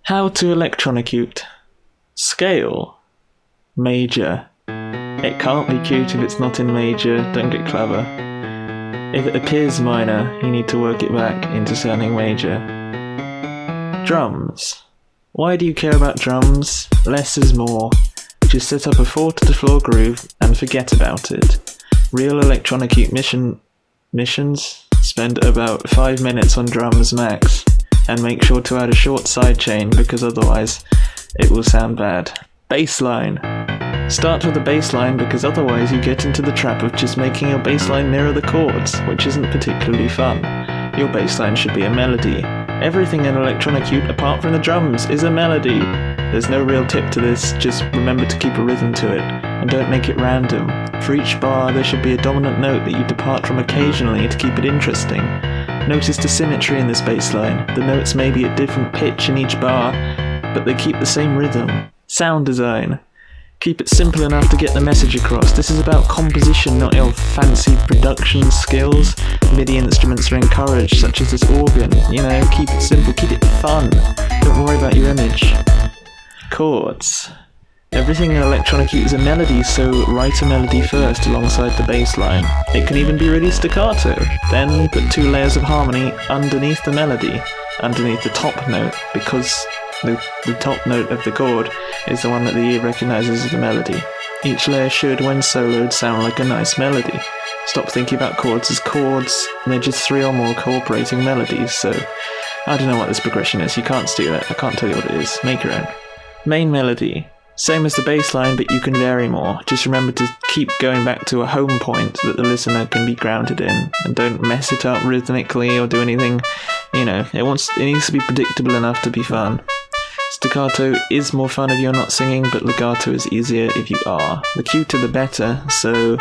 How to electronicute. Scale. Major. It can't be cute if it's not in major, don't get clever. If it appears minor, you need to work it back into sounding major. Drums. Why do you care about drums? Less is more. Just set up a 4-to-the-floor groove and forget about it. Real electronicute missions spend about 5 minutes on drums max, and make sure to add a short sidechain because otherwise it will sound bad. Bassline. Start with a bassline because otherwise you get into the trap of just making your bassline mirror the chords, which isn't particularly fun. Your bassline should be a melody. Everything in electronicute apart from the drums is a melody. There's no real tip to this, just remember to keep a rhythm to it, and don't make it random. For each bar there should be a dominant note that you depart from occasionally to keep it interesting. Notice the symmetry in this bassline. The notes may be at different pitch in each bar, but they keep the same rhythm. Sound design. Keep it simple enough to get the message across. This is about composition, not your fancy production skills. Midi instruments are encouraged, such as this organ. Keep it simple, keep it fun. Don't worry about your image. Chords. Everything in electronicute is a melody, so write a melody first alongside the bass line. It can even be really staccato. Then put 2 layers of harmony underneath the melody, underneath the top note, because the top note of the chord is the one that the ear recognizes as the melody. Each layer should, when soloed, sound like a nice melody. Stop thinking about chords as chords, they're just 3 or more cooperating melodies, so I don't know what this progression is, you can't steal it, I can't tell you what it is, make your own. Main melody. Same as the bass line, but you can vary more. Just remember to keep going back to a home point that the listener can be grounded in, and don't mess it up rhythmically or do anything, it needs to be predictable enough to be fun. Staccato is more fun if you're not singing, but legato is easier if you are. The cuter the better, so...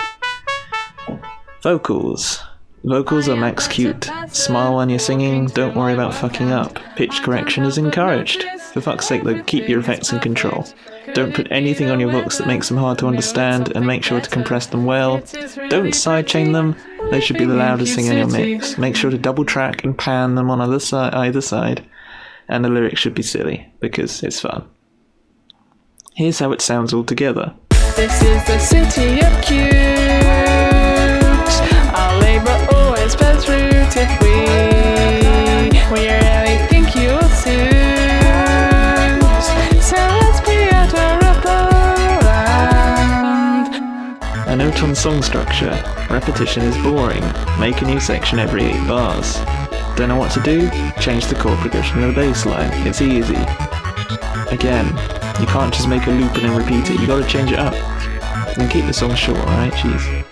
Vocals. Vocals are max cute. Smile when you're singing, don't worry about fucking up. Pitch correction is encouraged. For fuck's sake though, keep your effects in control. Don't put anything on your vocals that makes them hard to understand, and make sure to compress them well. Don't sidechain them, they should be the loudest thing in your mix. Make sure to double track and pan them on either side. And the lyrics should be silly, because it's fun. Here's how it sounds all together. This is the city of cute. Our labor always bears fruit if we really think you'll suit. So let's be at our A note on song structure. Repetition is boring. Make a new section every 8 bars. Don't know what to do? Change the chord progression of the bass line. It's easy. Again, you can't just make a loop and then repeat it. You gotta change it up. And keep the song short, alright? Jeez.